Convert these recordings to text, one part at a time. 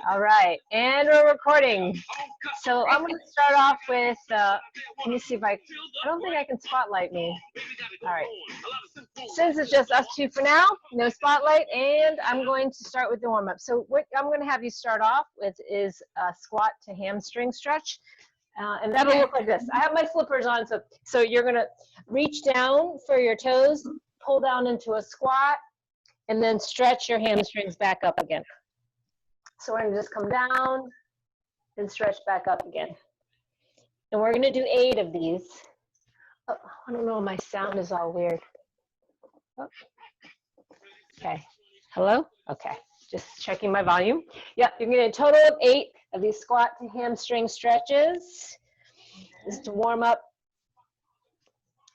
All right, and we're recording. So I'm going to start off with, let me see if I don't think I can spotlight me. All right. Since it's just us two for now, no spotlight, and I'm going to start with the warm-up. So what I'm going to have you start off with is a squat to hamstring stretch. And that'll look like this. I have my slippers on, so you're going to reach down for your toes, pull down into a squat, and then stretch your hamstrings back up again. So we're going to just come down and stretch back up again. And we're going to do 8 of these. Oh, I don't know, my sound is all weird. Oh. Okay. Hello? Okay. Just checking my volume. Yep, you're going to get a total of 8 of these squat to hamstring stretches. This is to warm up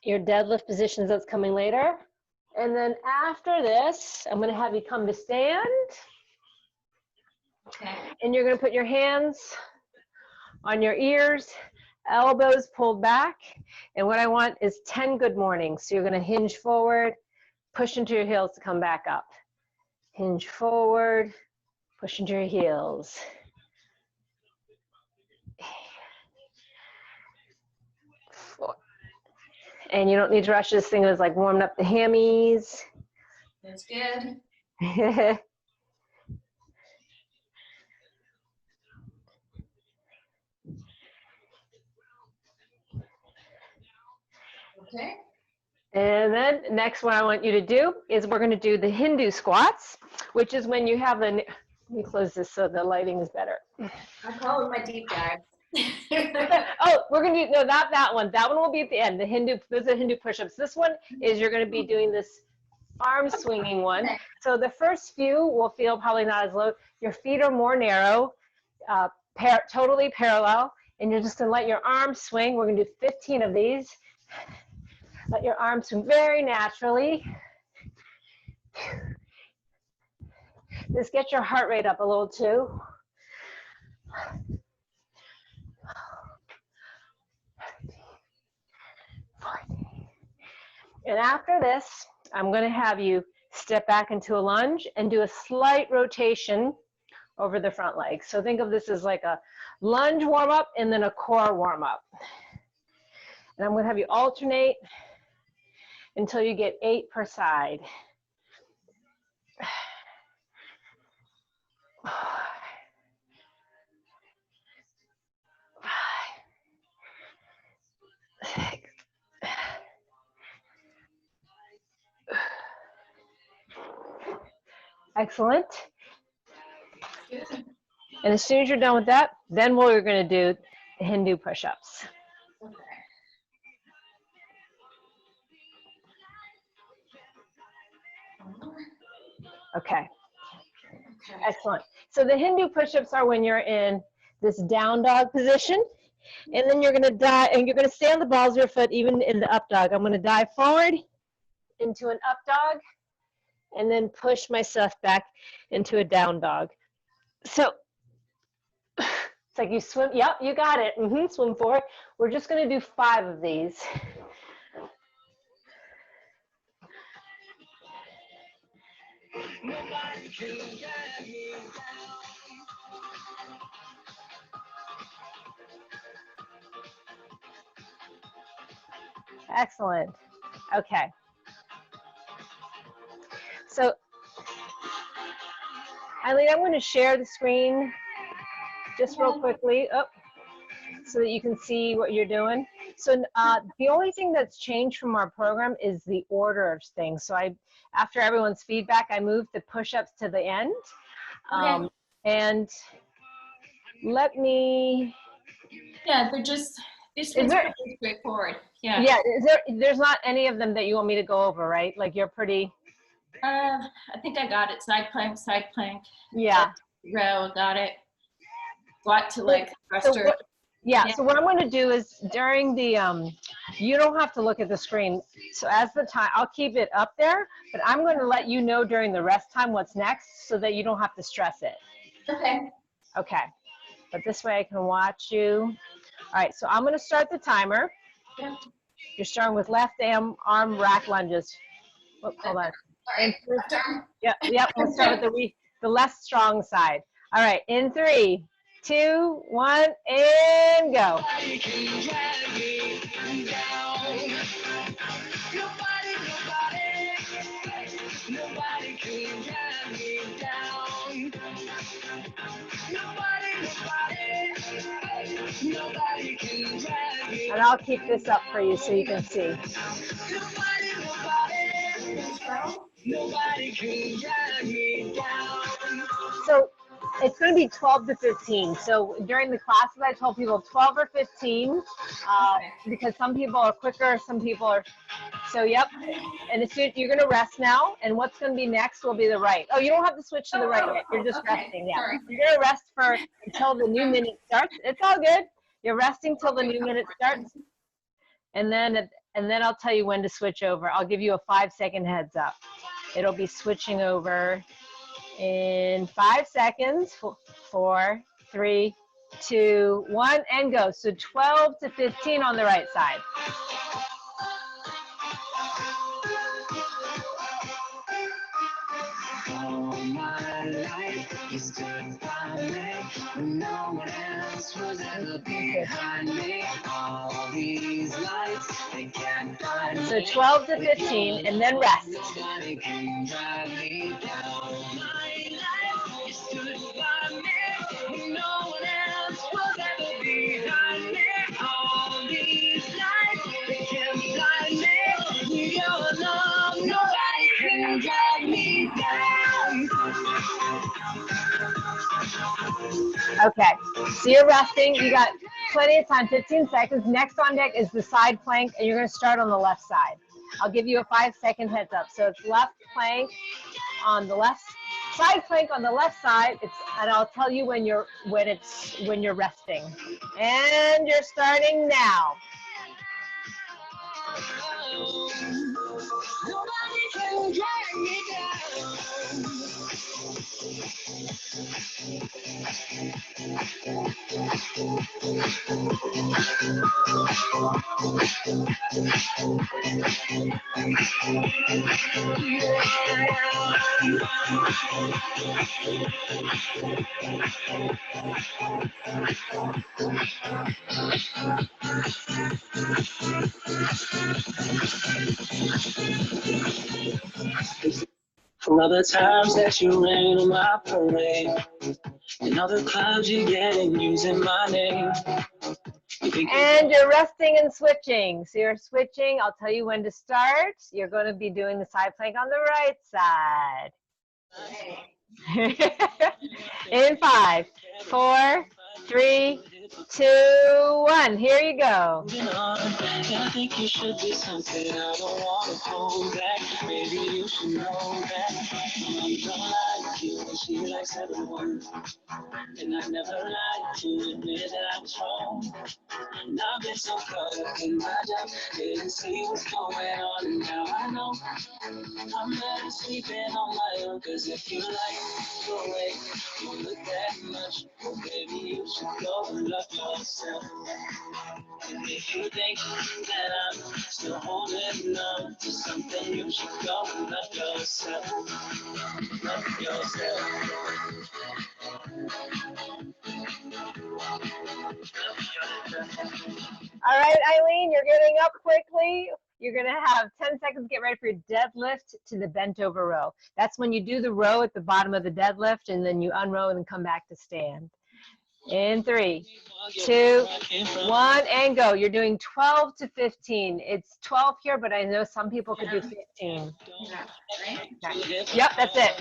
your deadlift positions that's coming later. And then after this, I'm going to have you come to stand. Okay. And you're going to put your hands on your ears, elbows pulled back. And what I want is 10 good mornings. So you're going to hinge forward, push into your heels to come back up. Hinge forward, push into your heels. And you don't need to rush this thing. It's like warming up the hammies. That's good. Okay. And then next one I want you to do is we're going to do the Hindu squats, which is when you have the, let me close this so the lighting is better. I call it my deep dive. Oh, we're going to do, no, not that one. That one will be at the end. The Hindu, those are Hindu push-ups. This one is you're going to be doing this arm swinging one. So the first few will feel probably not as low. Your feet are more narrow, totally parallel, and you're just going to let your arms swing. We're going to do 15 of these. Let your arms swing very naturally. Just get your heart rate up a little too. And after this, I'm going to have you step back into a lunge and do a slight rotation over the front leg. So think of this as like a lunge warm-up and then a core warm-up. And I'm going to have you alternate until you get 8 per side. Excellent. And as soon as you're done with that, then we're going to do the Hindu push-ups. Okay. Excellent. So the Hindu push-ups are when you're in this down dog position, and then you're going to dive, and you're going to stay on the balls of your foot even in the up dog. I'm going to dive forward into an up dog, and then push myself back into a down dog. So it's like you swim. Yep, you got it. Swim forward. We're just going to do 5 of these. Excellent. Okay. So, Eileen, I'm going to share the screen just real quickly, so that you can see what you're doing. So the only thing that's changed from our program is the order of things. So after everyone's feedback, I moved the push-ups to the end. Okay. And let me. Yeah, they're just, this one's pretty straightforward. Yeah. Yeah, there's not any of them that you want me to go over, right? Like you're pretty. I think I got it. Side plank, Yeah. row, got it. Squat to leg thruster. So what I'm going to do is during the, you don't have to look at the screen. So as the time, I'll keep it up there, but I'm going to let you know during the rest time what's next so that you don't have to stress it. Okay. Okay. But this way I can watch you. All right, so I'm going to start the timer. Yeah. You're starting with left arm rack lunges. Oh, hold on. All right. Yep. We'll start with the less strong side. All right, in 3, 2, 1, and go. And I'll keep this up for you so you can see. So it's going to be 12 to 15. So during the classes, I told people 12 or 15 because some people are quicker, some people are. So yep. And as soon, you're going to rest now, and what's going to be next will be the right. Oh, you don't have to switch to the right yet. You're just resting. Yeah. Sorry. You're going to rest for until the new minute starts. It's all good. You're resting till the new minute starts, and then I'll tell you when to switch over. I'll give you a 5-second heads up. It'll be switching over in 5 seconds. 4, 3, 2, 1, and go. So 12 to 15 on the right side. So 12 to 15, and then rest. Okay, so you're resting. You got plenty of time, 15 seconds. Next on deck is the side plank, and you're going to start on the left side. I'll give you a 5-second heads up. So it's left plank on the left, side plank on the left side. And I'll tell you when you're resting. And you're starting now. Nobody can drag me down. From other times that you rain on my parade, and other clouds you get in using my name. And you're resting and switching. So you're switching. I'll tell you when to start. You're going to be doing the side plank on the right side. In 5, 4, 3, 2, 1. Here you go. I think you should be something I don't want to hold back. Maybe you should know that I'm gonna like you, and she likes everyone. And I never lied to admit that I was wrong. And I've been so caught up in my job, didn't see what's going on, and now I know I'm better sleeping on my own. Cause if you like the way you look that much, well baby you should go and love yourself. And if you think that I'm still holding on to something, you should go and love yourself. Love yourself. All right, Eileen, you're getting up quickly. You're going to have 10 seconds to get ready for your deadlift to the bent over row. That's when you do the row at the bottom of the deadlift, and then you unrow and then come back to stand. In 3, 2, 1, and go. You're doing 12 to 15. It's 12 here, but I know some people could do 15. Okay. Yep, that's it.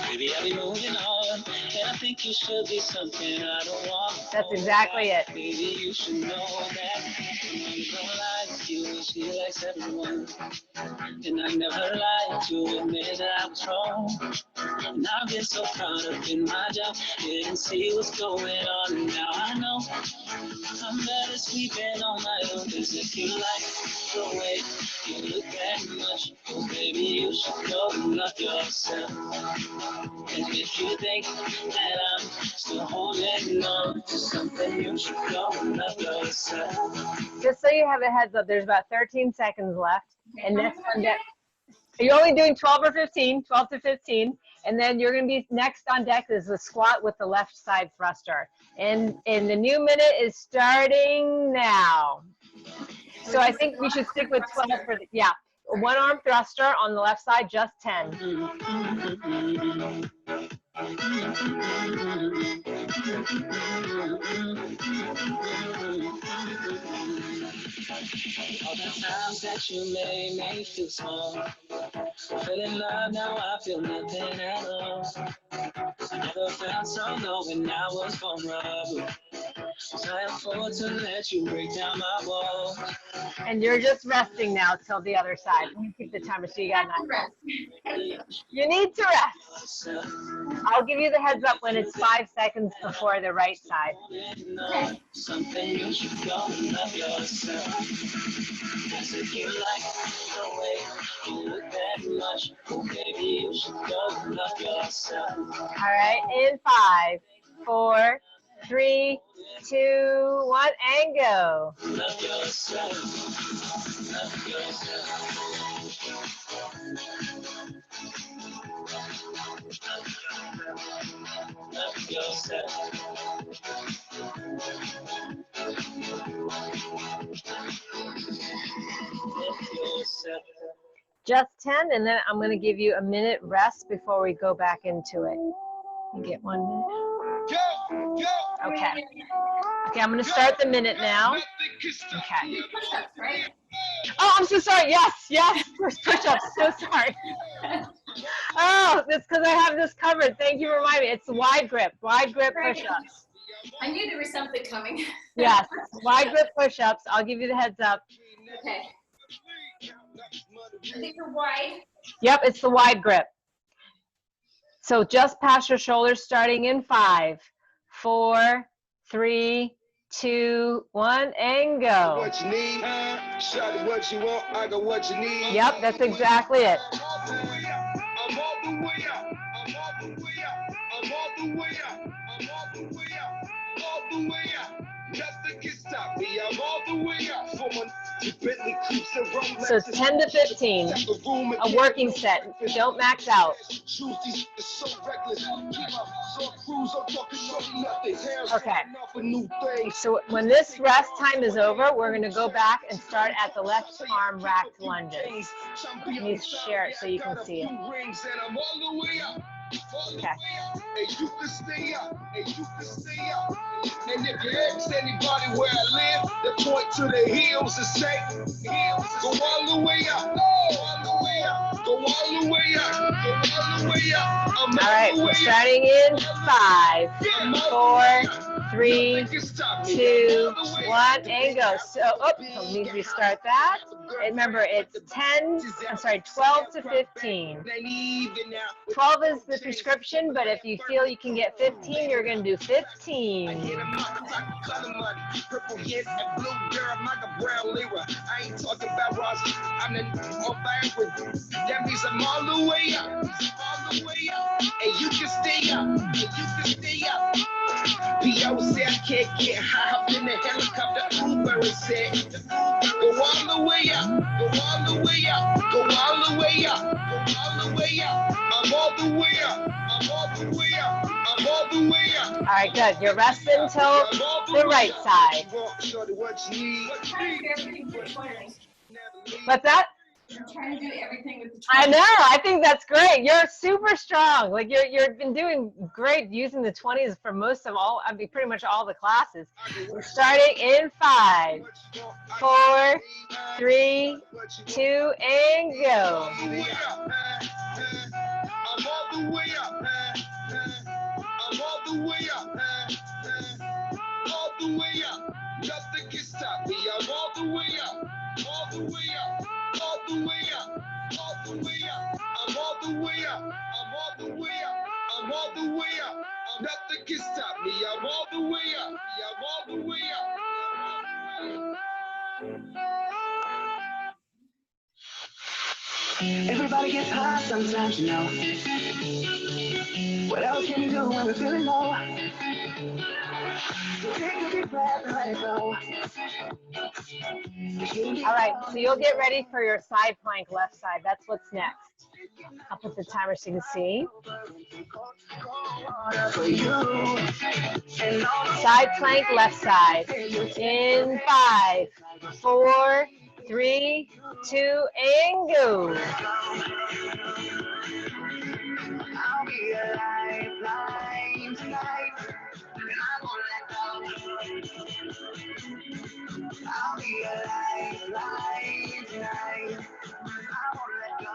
Baby, I'll be moving on, and I think you should be something I don't want. That's exactly it. Baby, you should know that I'm gonna like you, and she likes everyone. And I never lied to admit that I was wrong. And I've been so caught up in my job, didn't see what's going on, and now I know I'm better sleeping on my own. Cause if you like the way you look that much, well baby you should go and love yourself. And if you think that I'm still holding on to something, you should go and love yourself. Just so you have a heads up, there's about 13 seconds left. And next one, you're only doing 12 or 15, 12 to 15. And then you're going to be next on deck is the squat with the left side thruster. And the new minute is starting now. So I think we should stick with 12 for the, yeah. One arm thruster on the left side, just 10. All the times that you made me feel small. Feeling love, now I feel nothing at all. I never felt so low when I was vulnerable. So I afford to let you break down my walls. And you're just resting now till the other side. Let me keep the timer so you got 9. You need to rest. I'll give you the heads up when it's 5 seconds before the right side. Something you should go and love yourself. Cause if you like the way you look that much, oh baby, you should go and love yourself. All right, in 5, 4, 3, 2, 1, and go. Love yourself. Love yourself. Love yourself. Just 10, and then I'm going to give you a minute rest before we go back into it. You get 1 minute. Okay. Okay, I'm going to start the minute now. Okay. Oh, I'm so sorry. Yes. First push-ups. So sorry. Oh, that's because I have this covered. Thank you for reminding me. It's wide grip push-ups. I knew there was something coming. Yes, wide grip push-ups. I'll give you the heads up. Okay. These are wide. Yep, it's the wide grip. So just past your shoulders, starting in 5, 4, 3, 2, 1, and go. What you need, shout what you want, I got what you need. Yep, that's exactly it. I'm all the way up, I'm all the way up, I'm all the way up, I'm all the way up, I'm all the way up, all the way up. Nothing can stop me, I'm all the way up. So 10 to 15, a working set. Don't max out. Okay. So when this rest time is over, we're going to go back and start at the left arm racked lunges. Let me share it so you can see it. Okay. And you can stay up, and you can stay up. And if you ask anybody where I live, they point to the hills and say, go all the way up, go all the way up, go all the way up, go all the way up. All right, we're starting in 5, 4, 3, 2, 1, and go. So, let me restart that. Remember, it's 12 to 15. 12 is the prescription, but if you feel you can get 15, you're going to do 15. I ain't talking about Ross. I'm the that means I'm all the way up, all the way up, and you can stay up, and you can stay up. P.O. said I can't get high up in the helicopter. Uber said, go all the way up, go all the way up, go all the way up, go all the way up. I'm all the way up, I'm all the way up, I'm all the way up. All right, good. You're resting until the right side. What's that? I'm trying to do everything with the 20s. I know. I think that's great. You're super strong. Like you've been doing great using the 20s for most of all. I mean, pretty much all the classes. We're starting in 5, 4, 3, 2, and go. I'm all the way up. I'm all the way up. All the way up. Nothing can stop me. I'm all the way up. All the way up. All the way up. All the way up. I'm all the way up. I'm all the way up. I'm all the way up. Nothing can stop me. I'm all the way up. I'm all the way up. Everybody gets high sometimes, you know. What else can you do when we're feeling low? Take a deep breath and let it go. All right, so you'll get ready for your side plank left side. That's what's next. I'll put the timer so you can see. Side plank, left side. In 5, 4, 3, 2, and go. I'll be a lifeline tonight, and I won't let go. I'll be a lifeline tonight, I won't let go.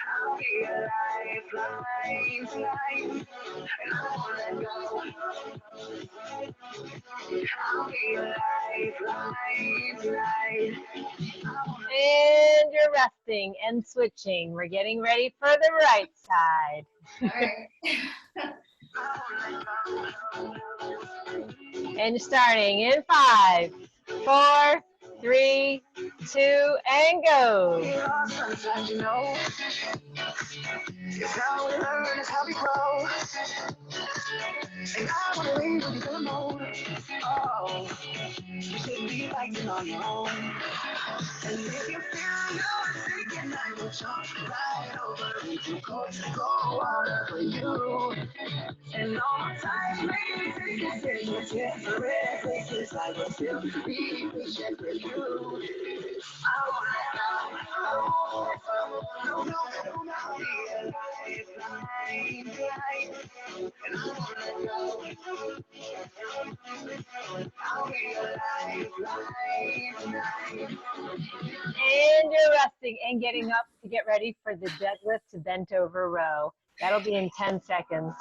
I'll be a lifeline tonight, and I won't let go. I'll be a lifeline tonight. And you're resting and switching. We're getting ready for the right side. All right. And you're starting in 5, 4, 3, 2, and go. Sometimes you know, it's how we learn, it's how we grow. And I wanna leave with you for the moment. Oh, you shouldn't be fighting on your own. And if you feel you're thinking I will jump right over into cold water for you. And all the time, maybe think it's in your temporary places I will still be patient for you. I wanna know, no, I'll be a lifeline tonight, and I wanna know, I'll be a lifeline tonight. And you're resting and getting up to get ready for the deadlift to bent over row. That'll be in 10 seconds.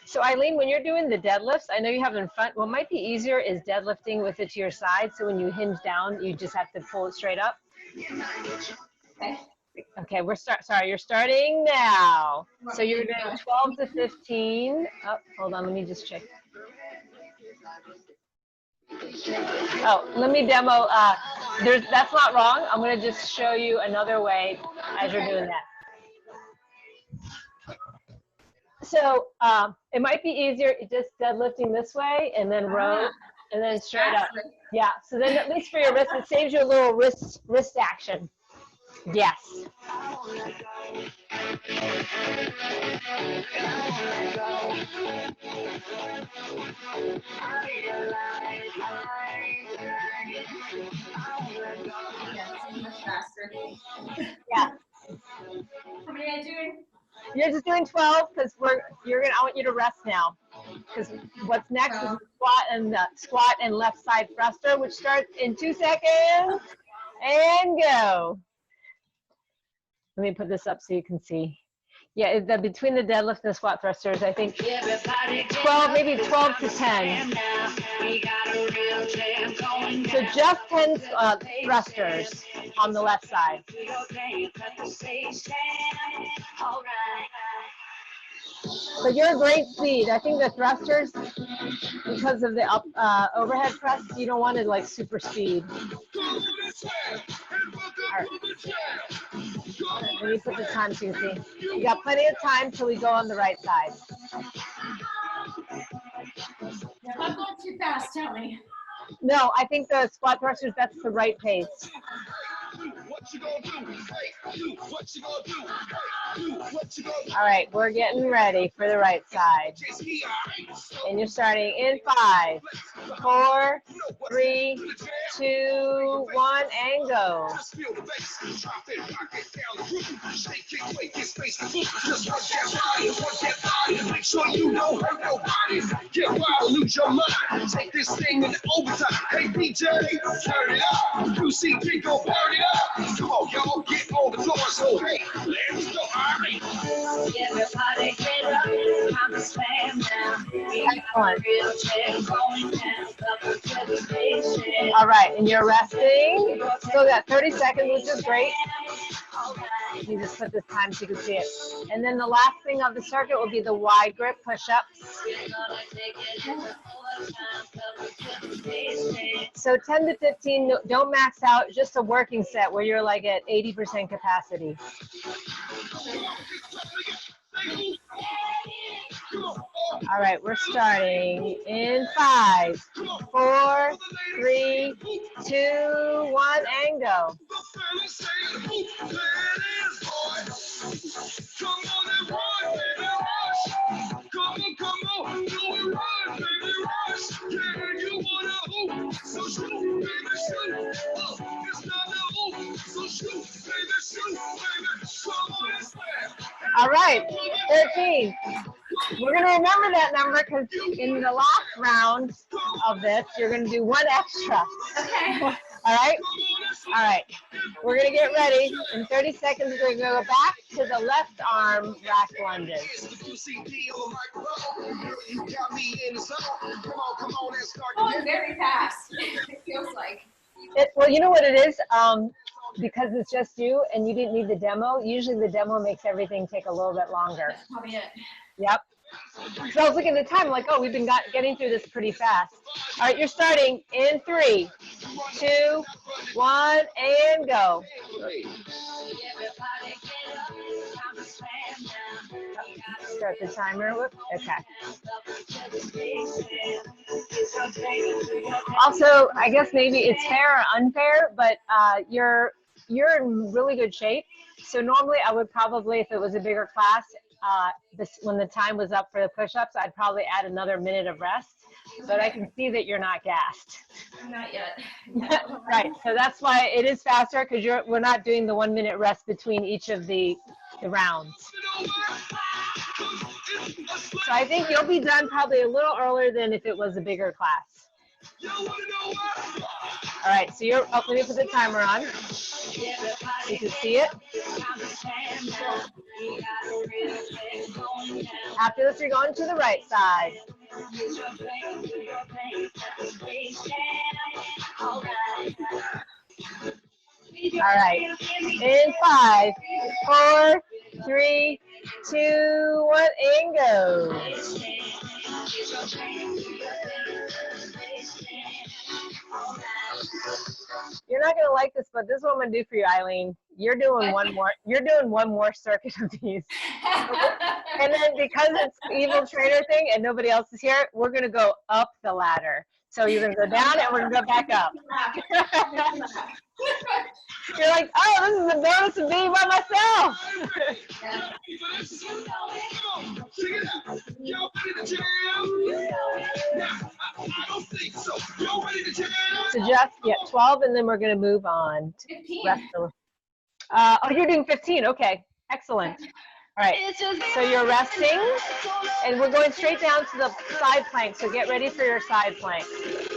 So Eileen, when you're doing the deadlifts, I know you have it in front. What might be easier is deadlifting with it to your side. So when you hinge down, you just have to pull it straight up. Okay. Okay, you're starting now. So you're doing 12 to 15. Oh, hold on, let me just check. Oh, let me demo. That's not wrong. I'm gonna just show you another way as you're doing that. So it might be easier just deadlifting this way and then row and then straight up. Yeah, so then at least for your wrist, it saves you a little wrist action. Yes. Much faster. Yeah. How many are you doing? You're just doing 12 because I want you to rest now. Because what's next is squat and left side thruster, which starts in 2 seconds. And go. Let me put this up so you can see. Yeah, between the deadlift and the squat thrusters, I think 12, maybe 12 to 10. So just 10 thrusters on the left side. But you're a great speed. I think the thrusters, because of the overhead press, you don't want it like super speed. All right. Let me put the time so you can see. You got plenty of time till we go on the right side. If I'm going too fast, tell me. No, I think the squat thrusters, that's the right pace. What you gonna do? Hey, what you gonna do? What you gonna do? All right, we're getting ready for the right side. And you're starting in 5, 4, 3, 2, 1, and go. Just feel the bass, drop it, rock it down the roof, shake it, wake it, space. Just work that body, make sure you don't hurt nobody. Get wild, lose your mind, take this thing in overtime. Hey DJ, turn it up, you see people burn it up. Come on, y'all, get on the floor, so hey, let's go, all right. Everybody get up, time to slam down. Excellent. Real check going down, double celebration. All right, and you're resting. Still got 30 seconds, which is great. Let me just put this time so you can see it. And then the last thing of the circuit will be the wide grip push-ups. So 10 to 15, don't max out, just a working set where you're like at 80% capacity. All right, we're starting in 5, 4, 3, 2, 1, and go. All right, 13. We're going to remember that number because in the last round of this, you're going to do one extra. Okay. All right? All right. We're going to get ready. In 30 seconds, we're going to go back to the left arm rack lunges. Going very fast. It feels like. Well, you know what it is? Because it's just you and you didn't need the demo, usually the demo makes everything take a little bit longer. That's probably it. Yep. So I was looking at the time, like, oh, we've been getting through this pretty fast. All right, you're starting in 3, 2, 1, and go. Start the timer. Whoop. Okay. Also, I guess maybe it's fair or unfair, but you're in really good shape. So normally I would probably, if it was a bigger class, when the time was up for the push-ups, I'd probably add another minute of rest. But I can see that you're not gassed. Not yet. Right. So that's why it is faster, because we're not doing the 1 minute rest between each of the rounds. So I think you'll be done probably a little earlier than if it was a bigger class. All right, so let me put the timer on. You can see it. After this, you're going to the right side. All right, in 5, 4, 3, 2, 1, and go. You're not gonna like this, but this is what I'm gonna do for you, Eileen. You're doing one more. You're doing one more circuit of these, and then because it's evil trainer thing and nobody else is here, we're gonna go up the ladder. So you're gonna go down and we're gonna go back up. You're like, oh, this is the bonus of being by myself. So just 12, and then we're gonna move on to 15. rest of. Oh, you're doing 15. Okay, excellent. All right, so you're resting, and we're going straight down to the side plank. So get ready for your side plank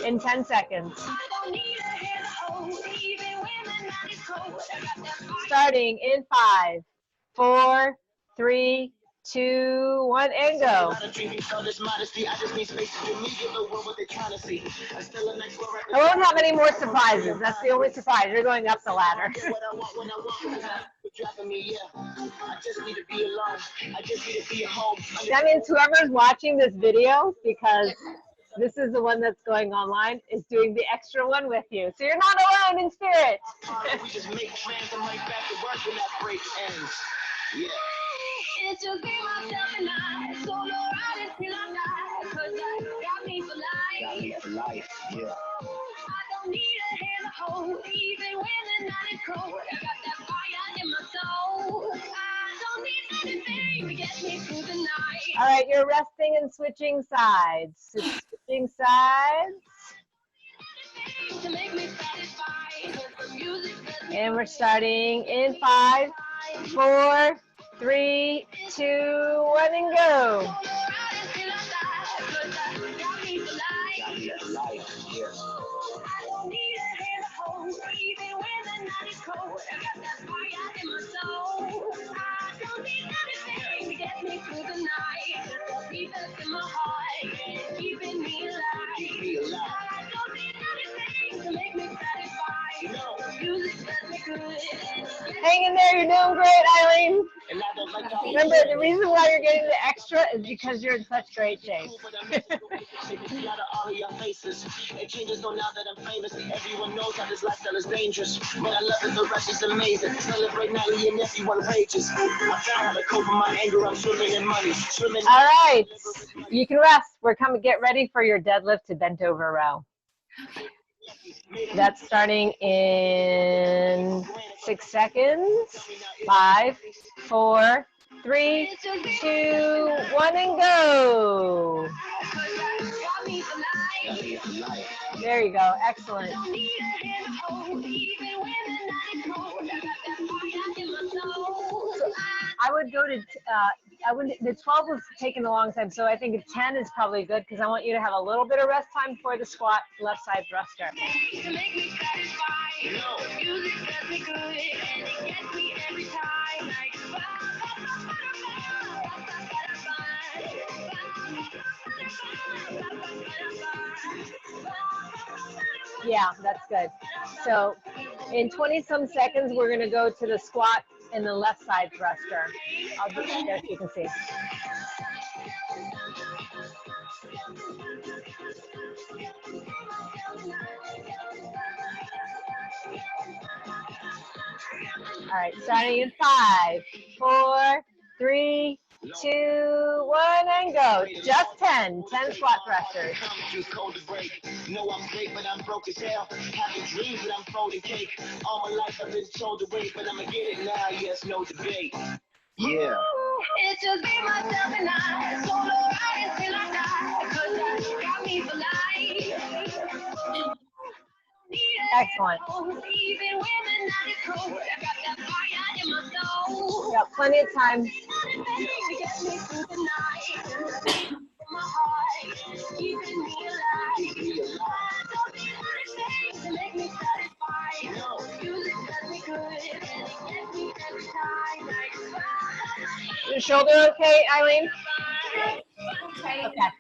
in 10 seconds. Starting in 5, 4, 3, 2, 1, and go. I won't have any more surprises. That's the only surprise. You're going up the ladder. That means whoever's watching this video, because this is the one that's going online, is doing the extra one with you. So you're not alone in spirit. It's just me, myself, and I. Solo riding till I die. 'Cause you got me for life. Got me for life, yeah. I don't need a hand to hold, even when the night is cold. I got that fire in my soul. I don't need anything to get me through the night. All right, you're resting and switching sides. Switching sides. And we're starting in 5, 4, 3, 2, 1, and go. hang in there. You're doing great, Eileen. And I don't like all Remember, the reason why you're getting the extra is because you're in such great shape. out of all of your faces. It changes though now that I'm famous. Everyone knows how this lifestyle is dangerous. But I love it, the rest is amazing. Celebrate nightly and everyone rages. I found how to cope with my anger. I'm swimming in money. Swimming. All right, you can rest. We're coming. Get ready for your deadlift to bent over row. That's starting in 6 seconds. 5, 4, 3, 2, 1, and go. There you go. Excellent. I would go to, the 12 was taking a long time, so I think a 10 is probably good because I want you to have a little bit of rest time for the squat left side thruster. Yeah, that's good. So in 20-some seconds, we're going to go to the squat and the left side thruster. I'll just share so you can see. All right, starting in 5, 4, 3, 2, 1, and go. Just 10 squat thrusters. No, I'm great, but I'm broke as hell. Having dreams, but I'm folding cake. All my life I've been told to wait, but I'ma get it now. Yes, no debate. Yeah. It's just me, myself, and I. Solo ride until I die. 'Cause you got me for life. Excellent. Even when the night is cold, I got that fire in my soul. Got plenty of time. My heart, keeping me alive. Don't be hard to make me satisfied. Music does me good, and it gets me every time. Your shoulder okay, Eileen? Okay. Okay.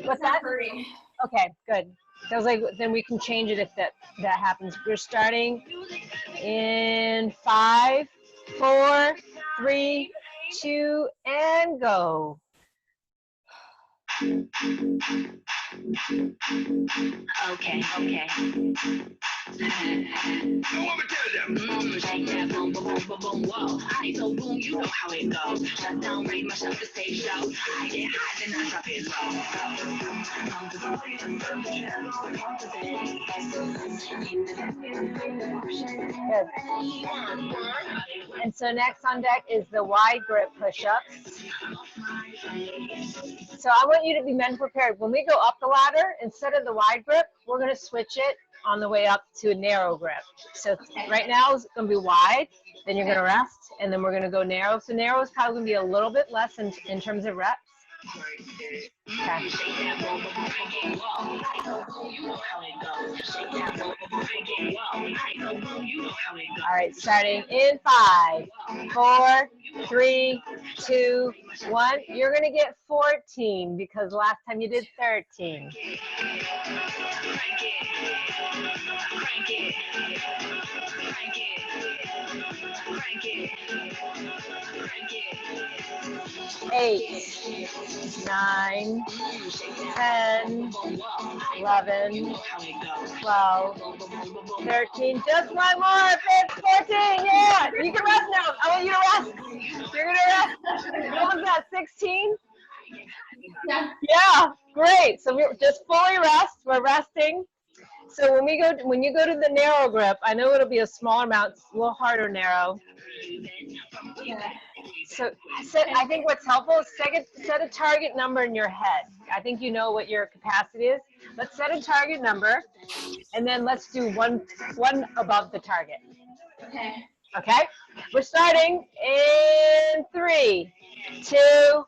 What's that? Hurry. Okay, good. So I was like, then we can change it if that happens. We're starting in 5, 4, 3, 2, and go. Okay. No one would tell them. Shake that boom, boom, boom, boom, boom, whoa. I so boom, you know how it goes. Shut down, raise myself to stage show. I get high, then I drop it Good. And so next on deck is the wide grip push-ups. So I want you to be mentally prepared. When we go up the ladder, instead of the wide grip, we're going to switch it on the way up to a narrow grip. So right now it's going to be wide, then you're going to rest, and then we're going to go narrow. So narrow is probably going to be a little bit less in terms of reps. Okay. All right, starting in 5, 4, 3, 2, 1. You're going to get 14 because last time you did 13. 8, 9, 10, 11, 12, 13. Just one more. 14. Yeah, you can rest now. I want you to rest. You're gonna rest. What was that? 16? Yeah. Yeah. Great. So we're just fully rest. We're resting. So when you go to the narrow grip, I know it'll be a smaller amount, a little harder narrow. Yeah. So I think what's helpful is set a target number in your head. I think you know what your capacity is. Let's set a target number, and then let's do one above the target. Okay. Okay? We're starting in 3, 2,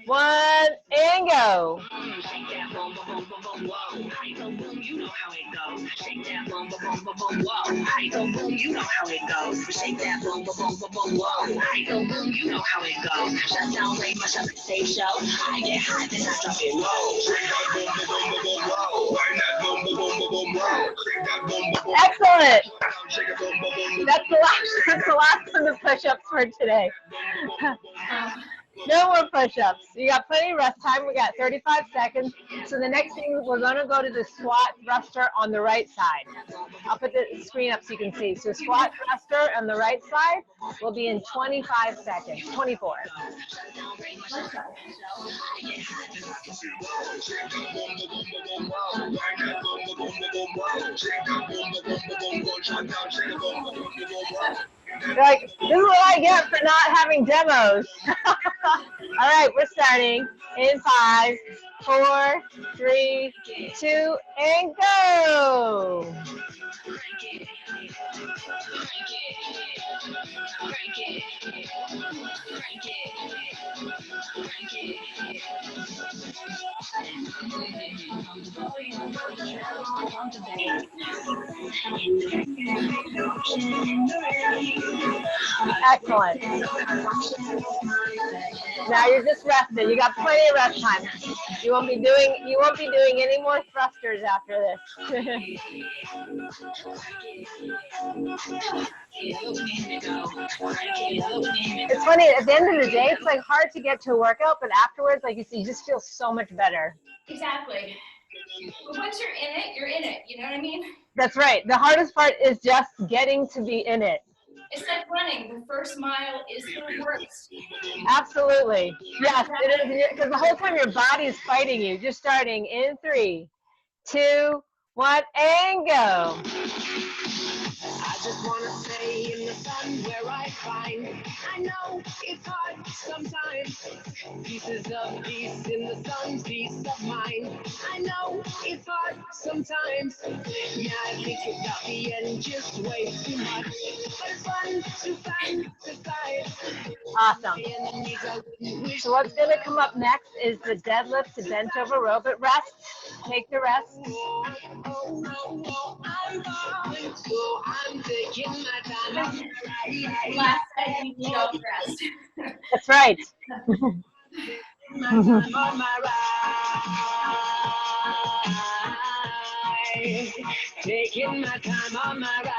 1, and go. Shake that boom, boom, boom, boom, whoa. I go boom, you know how it goes. Shake that boom, boom, boom, boom, whoa. I go boom, you know how it goes. Shake that boom, boom, boom, boom, whoa. I go boom, you know how it goes. Shut down, raise myself to stage show. I get high, then I drop it low. Shake that boom, boom, boom, boom, boom, roll. Wind that boom, boom, boom, boom, boom, roll. Shake that boom, boom, boom. Excellent. That's the last of the push-ups for today. No more push-ups. You got plenty of rest time. We got 35 seconds. So the next thing, we're going to go to the squat thruster on the right side. I'll put the screen up so you can see. So squat thruster on the right side will be in 25 seconds, 24. You're like, this is what I get for not having demos. All right, we're starting in 5, 4, 3, 2, and go. Excellent. Now you're just rested. You got plenty of rest time. You won't be doing any more thrusters after this. It's funny, at the end of the day, it's like hard to get to a workout, but afterwards, like you see, you just feel so much better. Exactly. But once you're in it, you're in it. You know what I mean? That's right. The hardest part is just getting to be in it. It's like running. The first mile is the worst. Absolutely. Yes, it is, because the whole time your body is fighting you. Just starting in 3, 2, 1, and go. I just wanna stay in the sun where I find. I know it's hard sometimes. Pieces of peace in the sun, peace of mind. I know it's hard sometimes. Yeah, I think about the end just way too much. But it's fun to fantasize. Awesome. So what's going to come up next is the deadlift to bent over row, but rest. Take the rest. Last time you need all the rest. That's right. Taking my time on my ride.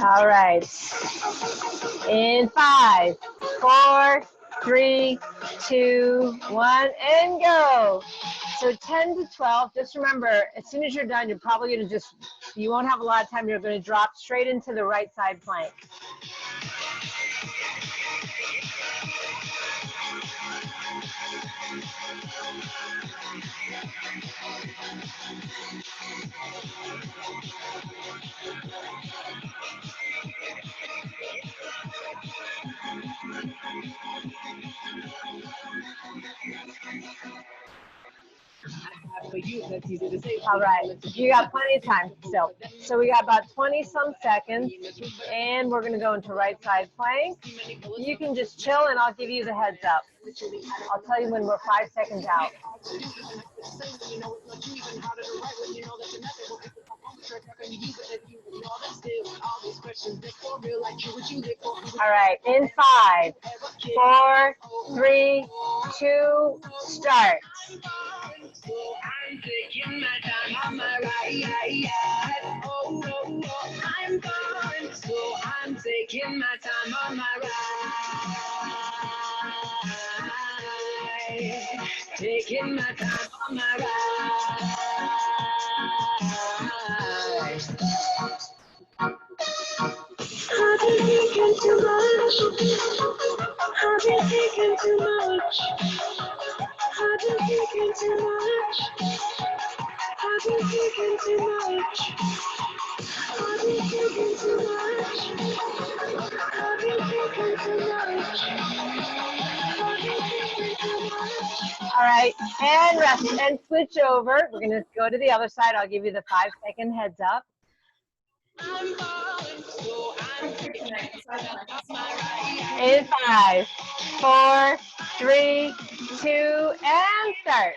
All right. In 5, 4, 3, 2, 1, and go. So 10 to 12, just remember, as soon as you're done, you're probably going to you won't have a lot of time. You're going to drop straight into the right side plank. All right, you got plenty of time still. So we got about 20 some seconds, and we're gonna go into right side plank. You can just chill, and I'll give you the heads up. I'll tell you when we're 5 seconds out. All right, in 5, 4, 3, 2, start. I'm taking my time on my ride. Oh, oh, oh, I'm gone. So I'm taking my time on my ride. Taking my time on my ride. I've been thinking too much. I've been thinking too much. I've been thinking too much. I've been thinking too much. I've been thinking too much. I've been thinking too much. I've been thinking too much. All right, and rest and switch over. We're gonna go to the other side. I'll give you the 5-second heads up. In 5, 4, 3, 2, and start.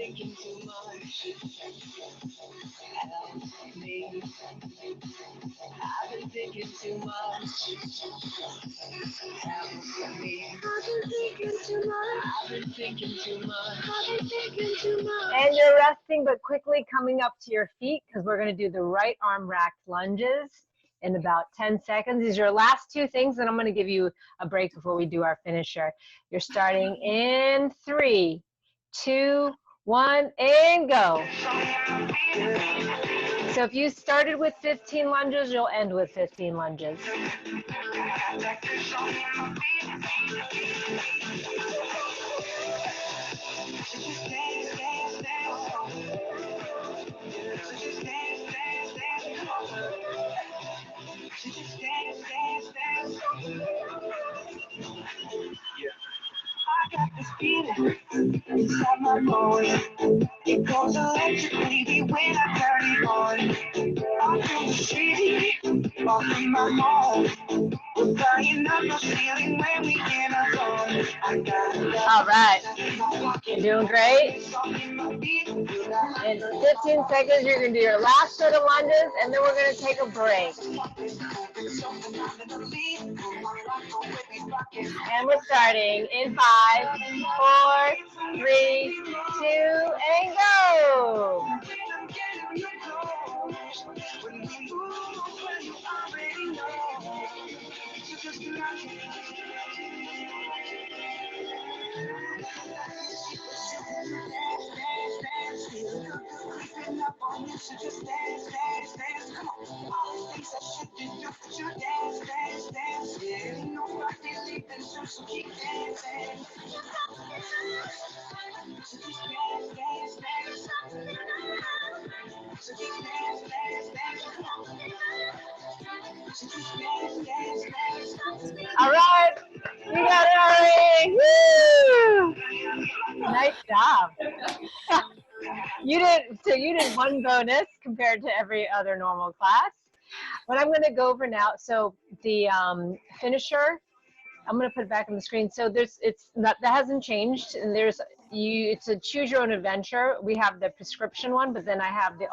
thinking too much. Help me. I've been thinking too much. Help me. I've been thinking too much. I've been thinking too much. I've been thinking too much. And you're resting, but quickly coming up to your feet because we're going to do the right arm racked lunges in about 10 seconds. These are your last two things, and I'm going to give you a break before we do our finisher. You're starting in 3, 2, 1, and go. So if you started with 15 lunges, you'll end with 15 lunges. I got this feeling inside my bones. It goes electric, baby, when I turn it on. I feel the city off in my home. We're flying up the ceiling when we get our zone. All right, you're doing great. In 15 seconds, you're going to do your last set of lunges, and then we're going to take a break. And we're starting in 5, 4, 3, 2, and go. All right, we got it, Ari. Woo! Nice job. You did one bonus compared to every other normal class. What I'm going to go over now, so the finisher, I'm going to put it back on the screen. So that hasn't changed, and it's a choose your own adventure. We have the prescription one, but then I have the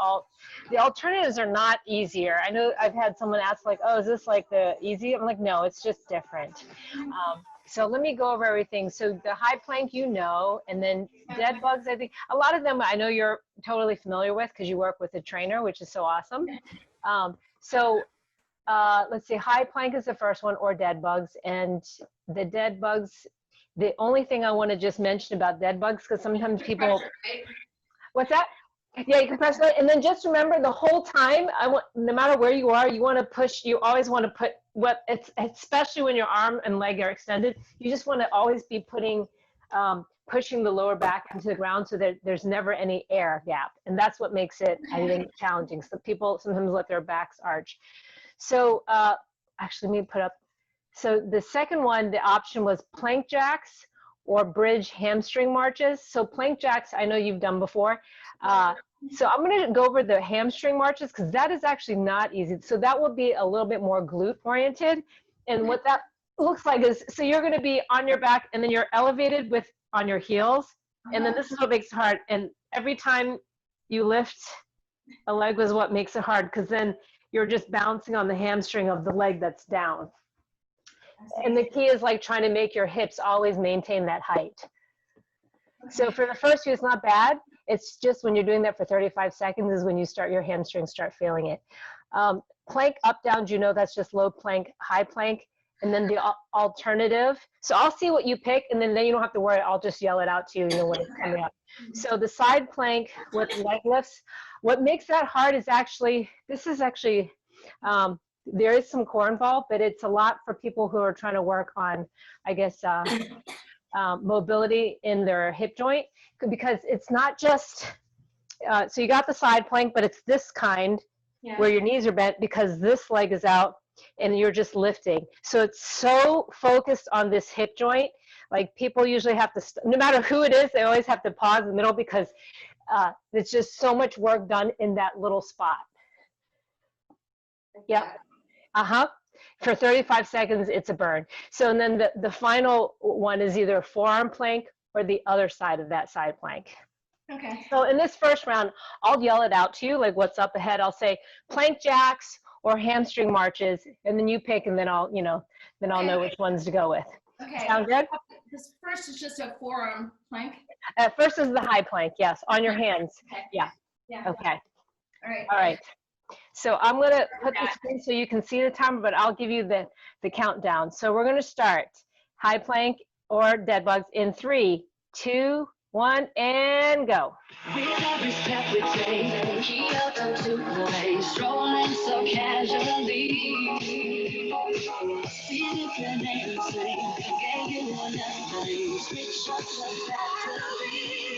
alternatives are not easier. I know I've had someone ask like, oh, is this like the easy? I'm like, no, it's just different. So let me go over everything. So the high plank, and then dead bugs, I think a lot of them I know you're totally familiar with because you work with a trainer, which is so awesome. Let's see, high plank is the first one, or dead bugs. And the dead bugs, the only thing I want to just mention about dead bugs, because sometimes people, what's that? Yeah, you can press it, and then just remember the whole time, no matter where you are, you want to push, you always want to put especially when your arm and leg are extended, you just want to always be pushing the lower back into the ground so that there's never any air gap. And that's what makes it, I think, challenging. So people sometimes let their backs arch. So actually, let me put up, so the second one, the option was plank jacks or bridge hamstring marches. So plank jacks, I know you've done before. So I'm going to go over the hamstring marches because that is actually not easy. So that will be a little bit more glute oriented. And what that looks like is, so you're going to be on your back and then you're elevated on your heels. And then this is what makes it hard. And every time you lift a leg was what makes it hard, because then you're just bouncing on the hamstring of the leg that's down. And the key is like trying to make your hips always maintain that height. So for the first few, it's not bad. It's just when you're doing that for 35 seconds is when your hamstrings start feeling it. Plank up, down, that's just low plank, high plank. And then the alternative. So I'll see what you pick, and then you don't have to worry. I'll just yell it out to you, when it's coming up. So the side plank with leg lifts, what makes that hard is actually, there is some core involved, but it's a lot for people who are trying to work on, I guess, mobility in their hip joint, because it's not just, so you got the side plank, but it's this kind where your knees are bent because this leg is out and you're just lifting. So it's so focused on this hip joint. Like people usually have to, no matter who it is, they always have to pause in the middle because it's just so much work done in that little spot. Yeah. For 35 seconds, it's a burn. So and then the final one is either forearm plank or the other side of that side plank. Okay. So in this first round, I'll yell it out to you, like what's up ahead. I'll say plank jacks or hamstring marches, and then you pick, and then I'll, then I'll know which ones to go with. Okay. Sound good? This first is just a forearm plank. At first is the high plank, yes, on your hands. Okay. Yeah. Yeah. Okay. All right. All right. So I'm going to put the screen so you can see the timer, but I'll give you the countdown. So we're going to start high plank or dead bugs in 3, 2, 1, and go. With every step we take, heel to the way, strolling so casually. Feeling and sing, gave you another switch up the battery.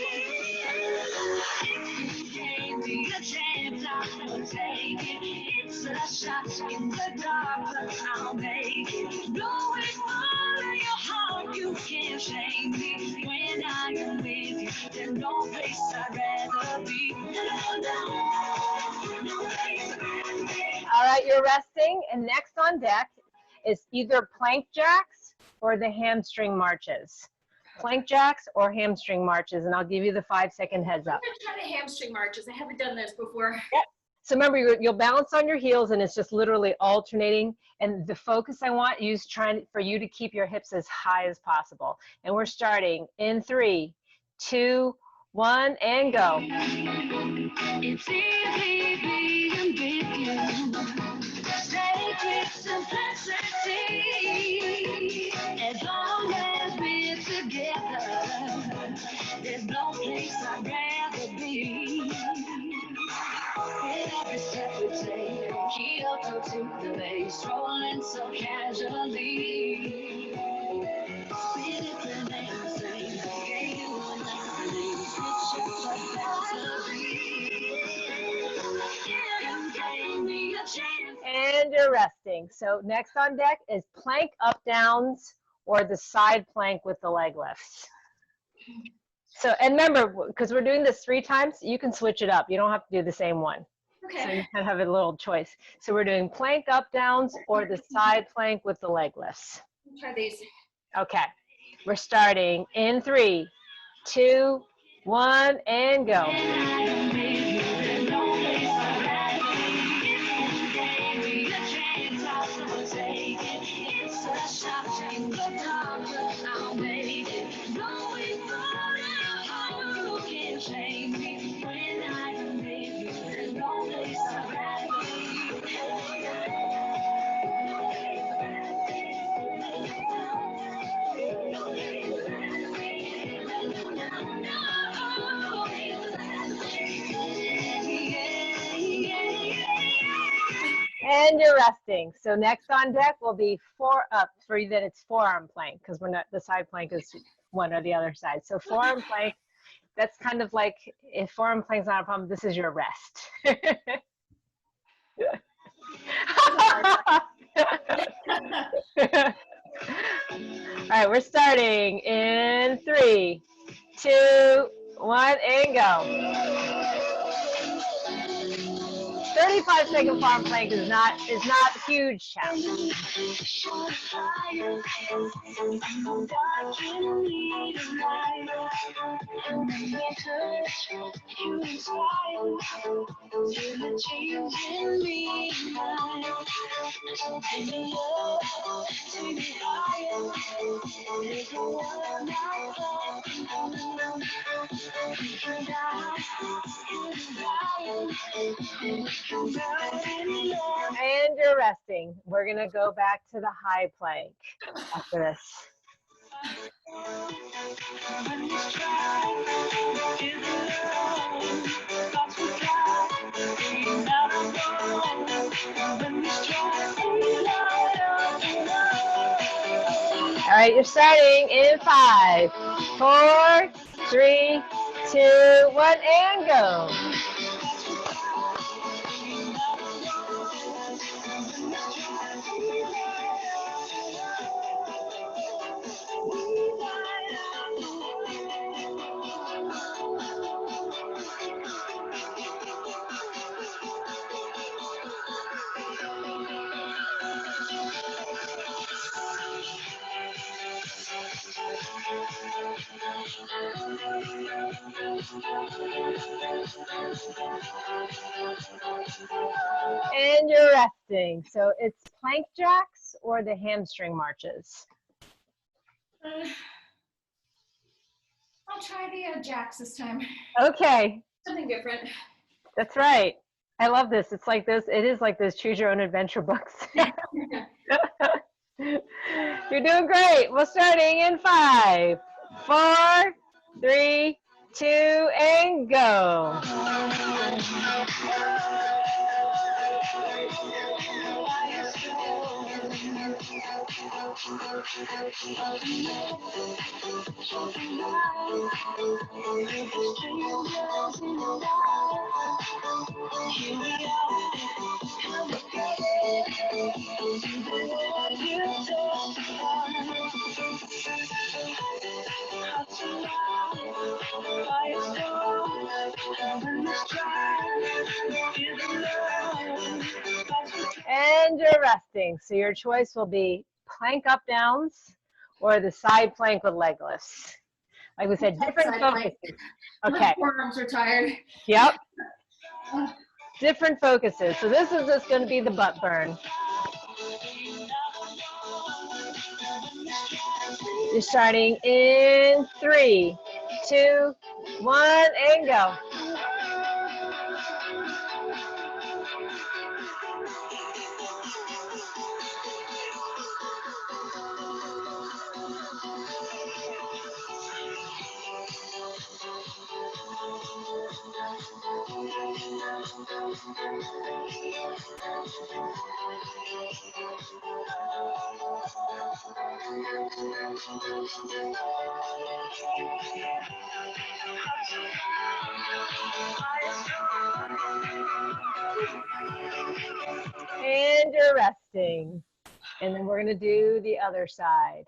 If you gave me a chance, I would take it. It's a shot in the dark, but I'll make it. Knowing all of your heart, you can't shame me. When I am with you, there's no place I'd rather be. All right, you're resting, and next on deck is either plank jacks or the hamstring marches. Plank jacks or hamstring marches, and I'll give you the 5-second heads up. I'm gonna try the hamstring marches. I haven't done this before. Yep. So remember, you'll balance on your heels, and it's just literally alternating. And the focus I want you is for you to keep your hips as high as possible. And we're starting in 3, 2, 1, and go. It's easy being with you. Sacred simplicity. As long as we're together, there's no place I'd rather be. With every step we take, heel to the base, strolling so casually. We're different and the same. Gave you another name, switch up the battery. You gave me a chance. And you're resting. So next on deck is plank up downs or the side plank with the leg lifts. So, and remember, because we're doing this 3 times, you can switch it up. You don't have to do the same one. Okay. So you can have a little choice. So we're doing plank up downs or the side plank with the leg lifts. Try these. Okay. We're starting in 3, 2, 1, and go. And you're resting. So next on deck will be for you, then it's forearm plank, because we're not, the side plank is one or the other side. So forearm plank, that's kind of like, if forearm plank's not a problem, this is your rest. All right, we're starting in 3, 2, 1, and go. 35-second forearm plank is not a huge challenge. And you're resting. We're going to go back to the high plank after this. All right, you're starting in 5, 4, 3, 2, 1, and go. And you're resting. So it's plank jacks or the hamstring marches. I'll try the jacks this time. Okay, Something different. that's right. I love this. It's like this. It is like those choose your own adventure books. You're doing great. Well, starting in 5, 4, 3, 2, and go. And you're resting. So your choice will be plank up downs or the side plank with leg lifts. Like we said, different Side focuses. plank. Okay. My forearms are tired. Yep. Different focuses. So this is just going to be the butt burn. You're starting in 3, 2, 1, and go. And you're resting. And then we're going to do the other side.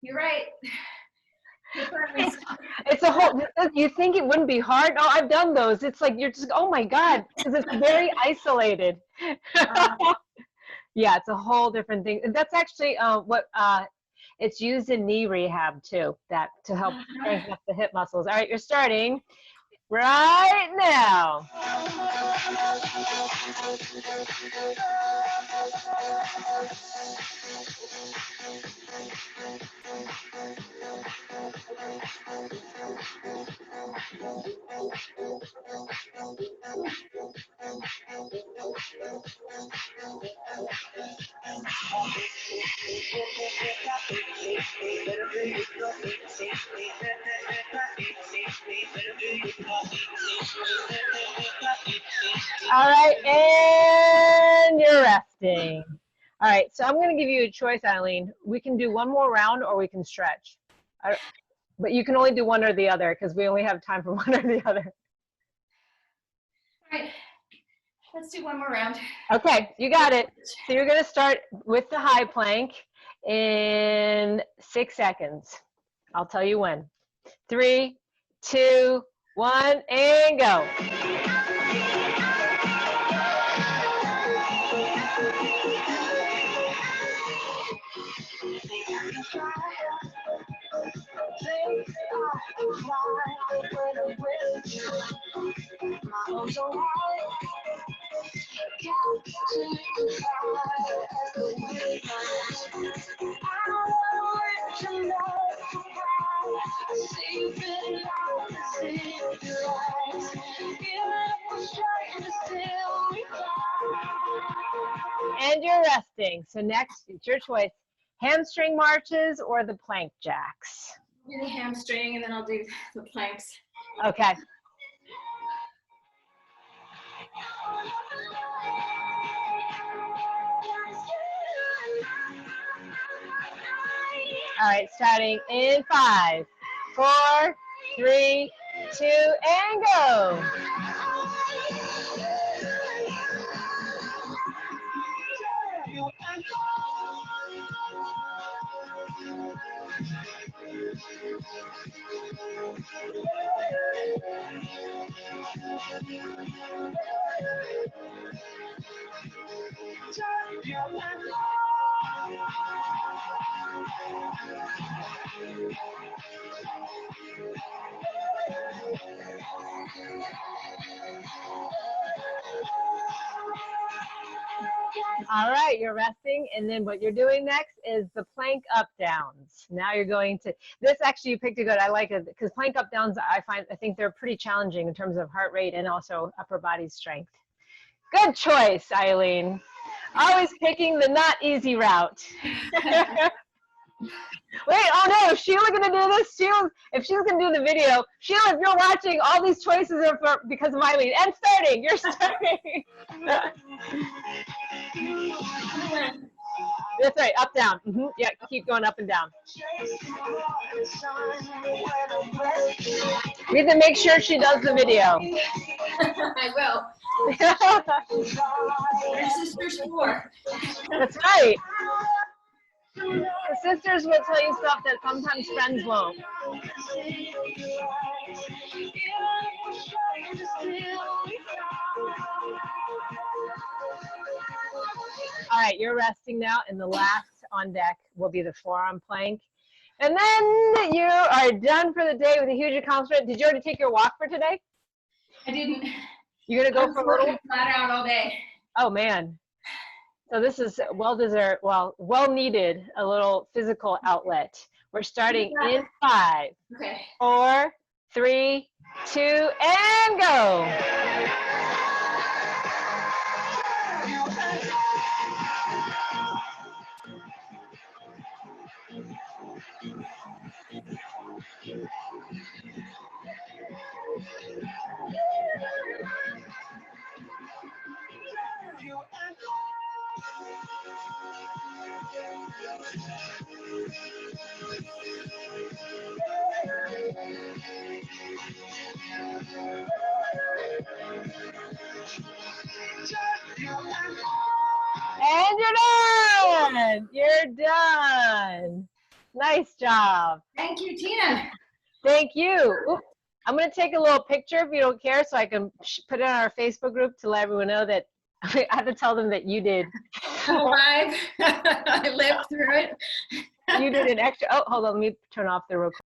You're right. It's a whole, you think it wouldn't be hard? Oh, I've done those. It's like, you're just, oh my God, because it's very isolated. Yeah, it's a whole different thing. That's actually it's used in knee rehab too, that to help strengthen up the hip muscles. All right, you're starting right now. All right, and you're resting. All right, so I'm going to give you a choice, Eileen. We can do one more round or we can stretch. But you can only do one or the other because we only have time for one or the other. All right, let's do one more round. Okay, you got it. So you're going to start with the high plank in 6 seconds. I'll tell you when. 3, 2, 1, and go. And you're resting. So next, it's your choice. Hamstring marches or the plank jacks? Do the hamstring and then I'll do the planks. Okay. All right, starting in 5, 4, 3, 2, and go. All right, you're resting, and then what you're doing next is the plank up downs. Now you're going to, this actually you picked a good, I like it, because plank up downs I think they're pretty challenging in terms of heart rate and also upper body strength. Good choice, Eileen. Always picking the not easy route. Wait, oh no, is Sheila gonna do this? Sheila, if Sheila's gonna do the video, Sheila, if you're watching, all these choices are for, because of Eileen. And starting, you're starting. That's right, up, down. Yeah, keep going up and down. We have to make sure she does the video. I will. Your sister's 4. That's right. The sisters will tell you stuff that sometimes friends won't. All right, you're resting now, and the last on deck will be the forearm plank. And then you are done for the day with a huge accomplishment. Did you already take your walk for today? I didn't. You're gonna go for a little? Flat out all day. Oh man. So this is well-deserved, well needed, a little physical outlet. We're starting in 5, 4, 3, 2, and go. And you're done. You're done. Nice job. Thank you, Tina. Thank you. Oop. I'm going to take a little picture if you don't care so I can put it on our Facebook group to let everyone know that I have to tell them that you did. Alive. I lived through it. You did an extra. Oh, hold on. Let me turn off the recording.